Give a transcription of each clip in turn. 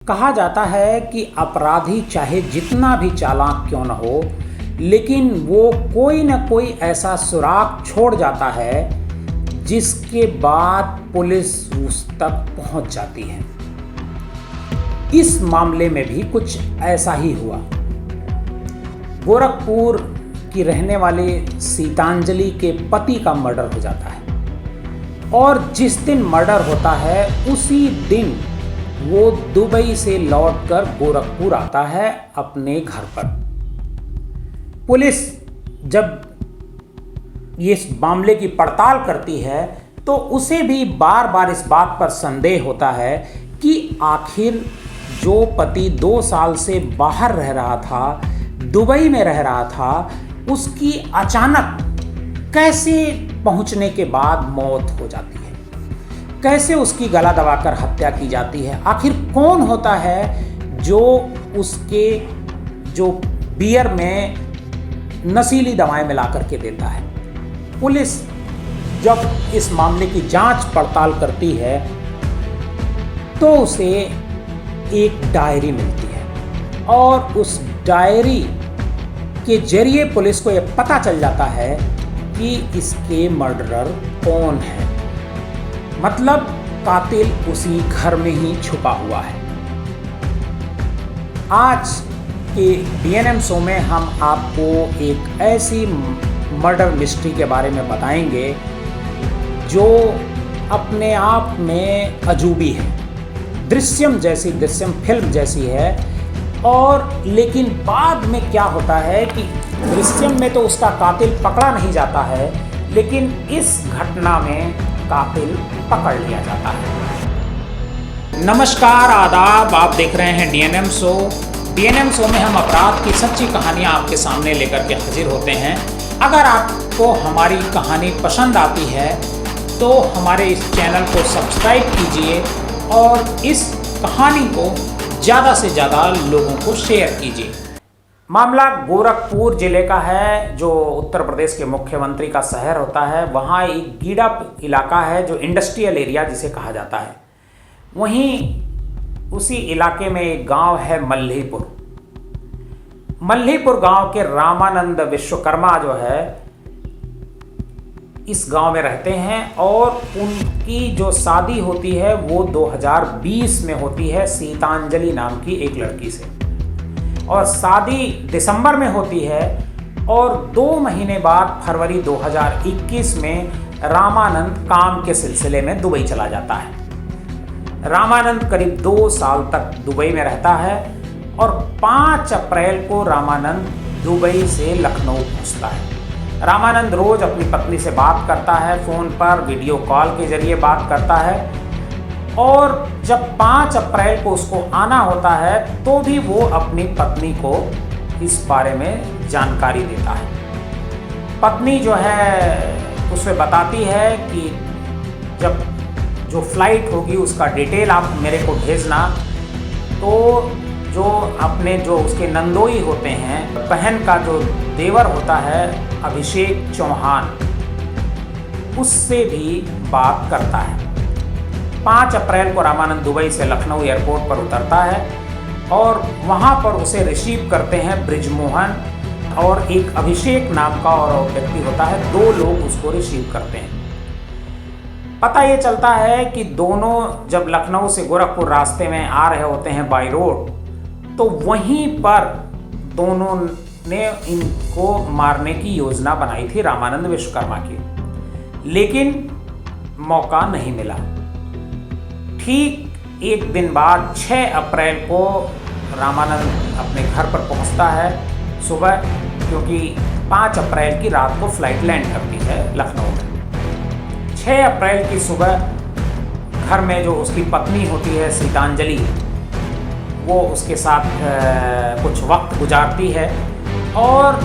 कहा जाता है कि अपराधी चाहे जितना भी चालाक क्यों न हो, लेकिन वो कोई न कोई ऐसा सुराग छोड़ जाता है जिसके बाद पुलिस उस तक पहुंच जाती है। इस मामले में भी कुछ ऐसा ही हुआ। गोरखपुर की रहने वाली सीतांजलि के पति का मर्डर हो जाता है और जिस दिन मर्डर होता है उसी दिन वो दुबई से लौटकर गोरखपुर आता है अपने घर पर। पुलिस जब इस मामले की पड़ताल करती है तो उसे भी बार बार इस बात पर संदेह होता है कि आखिर जो पति 2 साल से बाहर रह रहा था, दुबई में रह रहा था, उसकी अचानक कैसे पहुंचने के बाद मौत हो जाती है, कैसे उसकी गला दबाकर हत्या की जाती है। आखिर कौन होता है जो उसके जो बियर में नशीली दवाएं मिला करके देता है। पुलिस जब इस मामले की जांच पड़ताल करती है तो उसे एक डायरी मिलती है और उस डायरी के जरिए पुलिस को यह पता चल जाता है कि इसके मर्डरर कौन है। मतलब कातिल उसी घर में ही छुपा हुआ है। आज के DNM शो में हम आपको एक ऐसी मर्डर मिस्ट्री के बारे में बताएंगे जो अपने आप में अजूबी है, दृश्यम फिल्म जैसी है। और लेकिन बाद में क्या होता है कि दृश्यम में तो उसका कातिल पकड़ा नहीं जाता है, लेकिन इस घटना में कातिल पकड़ लिया जाता है। नमस्कार, आदाब, आप देख रहे हैं DNM शो। DNM शो में हम अपराध की सच्ची कहानियां आपके सामने लेकर के हाजिर होते हैं। अगर आपको हमारी कहानी पसंद आती है तो हमारे इस चैनल को सब्सक्राइब कीजिए और इस कहानी को ज़्यादा से ज़्यादा लोगों को शेयर कीजिए। मामला गोरखपुर ज़िले का है, जो उत्तर प्रदेश के मुख्यमंत्री का शहर होता है। वहाँ एक गीडा इलाका है जो इंडस्ट्रियल एरिया जिसे कहा जाता है। वहीं उसी इलाके में एक गांव है मल्हीपुर। मल्हीपुर गांव के रामानंद विश्वकर्मा जो है इस गांव में रहते हैं और उनकी जो शादी होती है वो 2020 में होती है सीतांजलि नाम की एक लड़की से। और शादी दिसंबर में होती है और 2 महीने बाद फरवरी 2021 में रामानंद काम के सिलसिले में दुबई चला जाता है। रामानंद करीब 2 साल तक दुबई में रहता है और 5 अप्रैल को रामानंद दुबई से लखनऊ पहुंचता है। रामानंद रोज अपनी पत्नी से बात करता है, फ़ोन पर वीडियो कॉल के जरिए बात करता है। और जब 5 अप्रैल को उसको आना होता है तो भी वो अपनी पत्नी को इस बारे में जानकारी देता है। पत्नी जो है उसे बताती है कि जब जो फ्लाइट होगी उसका डिटेल आप मेरे को भेजना। तो जो अपने जो उसके नंदोई होते हैं, बहन का जो देवर होता है अभिषेक चौहान, उससे भी बात करता है। 5 अप्रैल को रामानंद दुबई से लखनऊ एयरपोर्ट पर उतरता है और वहाँ पर उसे रिसीव करते हैं ब्रिजमोहन और एक अभिषेक नाम का और व्यक्ति होता है। 2 लोग उसको रिसीव करते हैं। पता ये चलता है कि दोनों जब लखनऊ से गोरखपुर रास्ते में आ रहे होते हैं बाई रोड, तो वहीं पर दोनों ने इनको मारने की योजना बनाई थी रामानंद विश्वकर्मा की, लेकिन मौका नहीं मिला। ठीक एक दिन बाद 6 अप्रैल को रामानंद अपने घर पर पहुंचता है सुबह, क्योंकि 5 अप्रैल की रात को फ्लाइट लैंड करती है लखनऊ में। 6 अप्रैल की सुबह घर में जो उसकी पत्नी होती है सीतांजलि, वो उसके साथ कुछ वक्त गुजारती है। और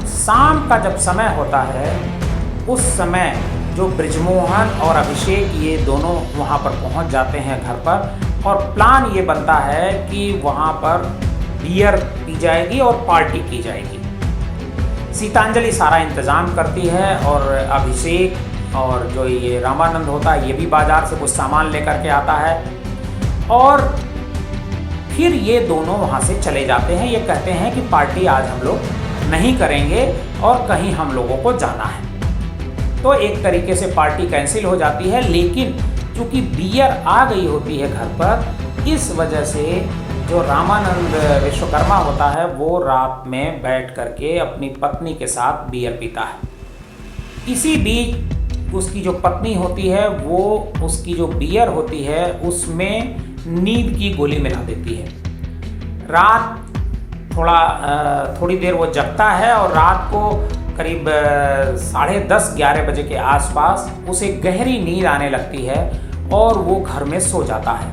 शाम का जब समय होता है उस समय जो ब्रिजमोहन और अभिषेक ये दोनों वहाँ पर पहुँच जाते हैं घर पर, और प्लान ये बनता है कि वहाँ पर बियर पी जाएगी और पार्टी की जाएगी। सीतांजलि सारा इंतज़ाम करती है और अभिषेक और जो ये रामानंद होता है ये भी बाज़ार से कुछ सामान लेकर के आता है। और फिर ये दोनों वहाँ से चले जाते हैं। ये कहते हैं कि पार्टी आज हम लोग नहीं करेंगे और कहीं हम लोगों को जाना है। तो एक तरीके से पार्टी कैंसिल हो जाती है, लेकिन चूँकि बियर आ गई होती है घर पर, इस वजह से जो रामानंद विश्वकर्मा होता है वो रात में बैठ करके अपनी पत्नी के साथ बियर पीता है। इसी बीच उसकी जो पत्नी होती है वो उसकी जो बियर होती है उसमें नींद की गोली मिला देती है। रात थोड़ी देर वो जगता है और रात को करीब 10:30-11 बजे के आसपास उसे गहरी नींद आने लगती है और वो घर में सो जाता है।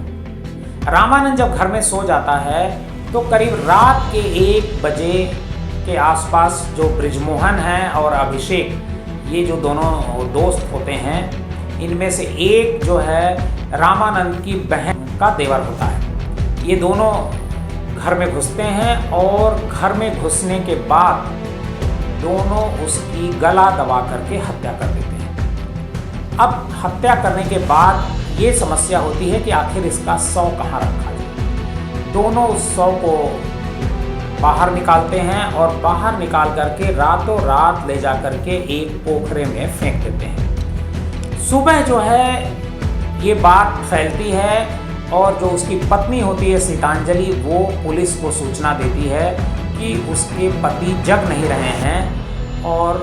रामानंद जब घर में सो जाता है तो करीब रात के 1 बजे के आसपास जो बृजमोहन हैं और अभिषेक, ये जो दोनों दोस्त होते हैं, इनमें से एक जो है रामानंद की बहन का देवर होता है। ये दोनों घर में घुसते हैं और घर में घुसने के बाद दोनों उसकी गला दबा करके हत्या कर देते हैं। अब हत्या करने के बाद ये समस्या होती है कि आखिर इसका शव कहाँ रखा जाए। दोनों उस शव को बाहर निकालते हैं और बाहर निकाल करके रातों रात ले जा करके एक पोखरे में फेंक देते हैं। सुबह जो है ये बात फैलती है और जो उसकी पत्नी होती है सीतांजलि, वो पुलिस को सूचना देती है कि उसके पति जग नहीं रहे हैं। और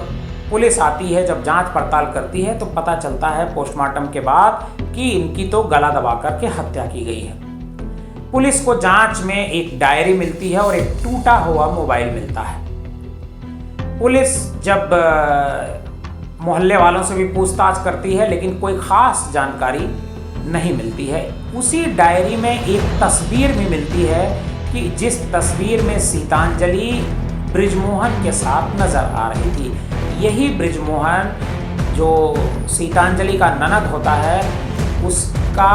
पुलिस आती है, जब जांच पड़ताल करती है तो पता चलता है पोस्टमार्टम के बाद कि इनकी तो गला दबा करके हत्या की गई है। पुलिस को जांच में एक डायरी मिलती है और एक टूटा हुआ मोबाइल मिलता है। पुलिस जब मोहल्ले वालों से भी पूछताछ करती है लेकिन कोई खास जानकारी नहीं मिलती है। उसी डायरी में एक तस्वीर भी मिलती है कि जिस तस्वीर में सीतांजलि बृजमोहन के साथ नजर आ रही थी। यही बृजमोहन जो सीतांजलि का ननद होता है उसका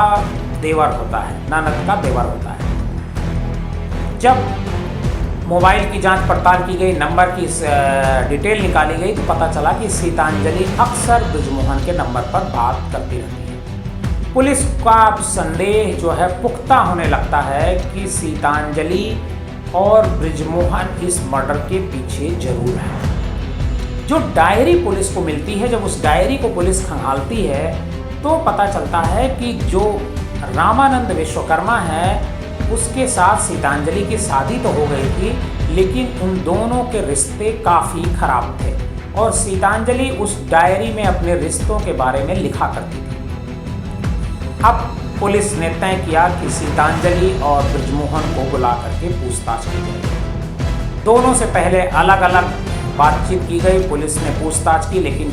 देवर होता है, ननद का देवर होता है। जब मोबाइल की जांच पड़ताल की गई, नंबर की डिटेल निकाली गई तो पता चला कि सीतांजलि अक्सर बृजमोहन के नंबर पर बात करती रहती है। पुलिस का संदेह जो है पुख्ता होने लगता है कि सीतांजलि और बृजमोहन इस मर्डर के पीछे जरूर है। जो डायरी पुलिस को मिलती है, जब उस डायरी को पुलिस खंगालती है तो पता चलता है कि जो रामानंद विश्वकर्मा है उसके साथ सीतांजलि की शादी तो हो गई थी, लेकिन उन दोनों के रिश्ते काफ़ी खराब थे और सीतांजलि उस डायरी में अपने रिश्तों के बारे में लिखा करती थी। अब पुलिस ने तय किया कि सीतांजलि और बृजमोहन को बुला करके पूछताछ की जाए। दोनों से पहले अलग अलग बातचीत की गई। पुलिस ने पूछताछ की लेकिन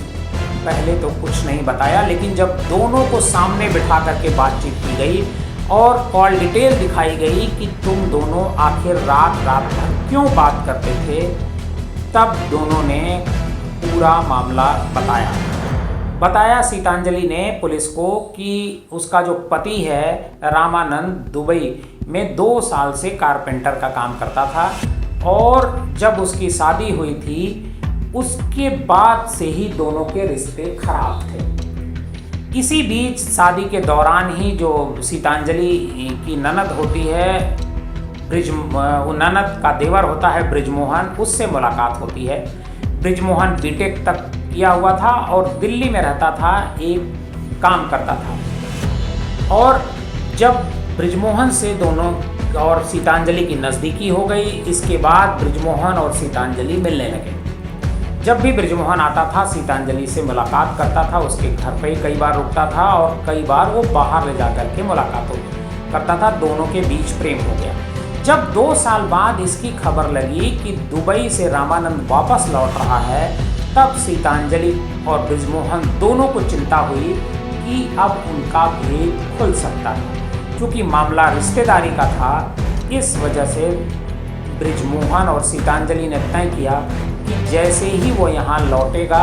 पहले तो कुछ नहीं बताया, लेकिन जब दोनों को सामने बिठा करके बातचीत की गई और कॉल डिटेल दिखाई गई कि तुम दोनों आखिर रात भर क्यों बात करते थे, तब दोनों ने पूरा मामला बताया सीतांजलि ने पुलिस को कि उसका जो पति है रामानंद दुबई में 2 साल से कारपेंटर का काम करता था और जब उसकी शादी हुई थी उसके बाद से ही दोनों के रिश्ते खराब थे। इसी बीच शादी के दौरान ही जो सीतांजलि की ननद होती है, ननद का देवर होता है बृजमोहन, उससे मुलाकात होती है। बृजमोहन बीटेक तक किया हुआ था और दिल्ली में रहता था, एक काम करता था। और जब बृजमोहन से दोनों और सीतांजलि की नज़दीकी हो गई, इसके बाद बृजमोहन और सीतांजलि मिलने लगे। जब भी बृजमोहन आता था सीतांजलि से मुलाकात करता था, उसके घर पे ही कई बार रुकता था और कई बार वो बाहर ले जा करके मुलाकात करता था। दोनों के बीच प्रेम हो गया। जब 2 साल बाद इसकी खबर लगी कि दुबई से रामानंद वापस लौट रहा है, तब सीतांजलि और बृजमोहन दोनों को चिंता हुई कि अब उनका भेद खुल सकता है। क्योंकि मामला रिश्तेदारी का था, इस वजह से बृजमोहन और सीतांजलि ने तय किया कि जैसे ही वो यहाँ लौटेगा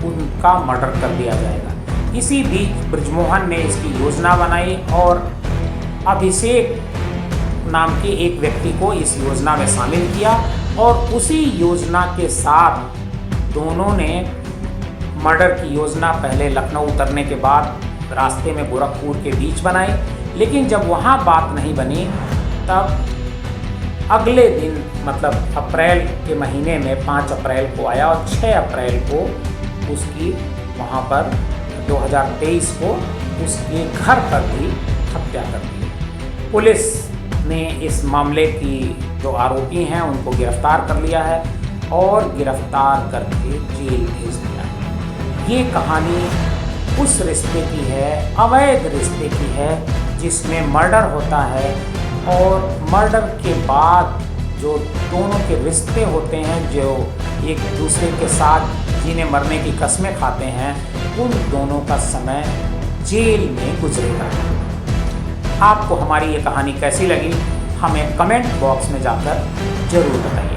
उनका मर्डर कर दिया जाएगा। इसी बीच बृजमोहन ने इसकी योजना बनाई और अभिषेक नाम के एक व्यक्ति को इस योजना में शामिल किया और उसी योजना के साथ दोनों ने मर्डर की योजना पहले लखनऊ उतरने के बाद रास्ते में गोरखपुर के बीच बनाई। लेकिन जब वहाँ बात नहीं बनी तब अगले दिन मतलब अप्रैल के महीने में 5 अप्रैल को आया और 6 अप्रैल को उसकी वहाँ पर 2023 को उसके घर पर भी हत्या कर दी। पुलिस ने इस मामले की जो आरोपी हैं उनको गिरफ्तार कर लिया है और गिरफ्तार करके जेल भेज दिया है। ये कहानी उस रिश्ते की है, अवैध रिश्ते की है, जिसमें मर्डर होता है और मर्डर के बाद जो दोनों के रिश्ते होते हैं, जो एक दूसरे के साथ जीने मरने की कस्में खाते हैं, उन दोनों का समय जेल में गुजरेगा। आपको हमारी ये कहानी कैसी लगी हमें कमेंट बॉक्स में जाकर ज़रूर बताइए।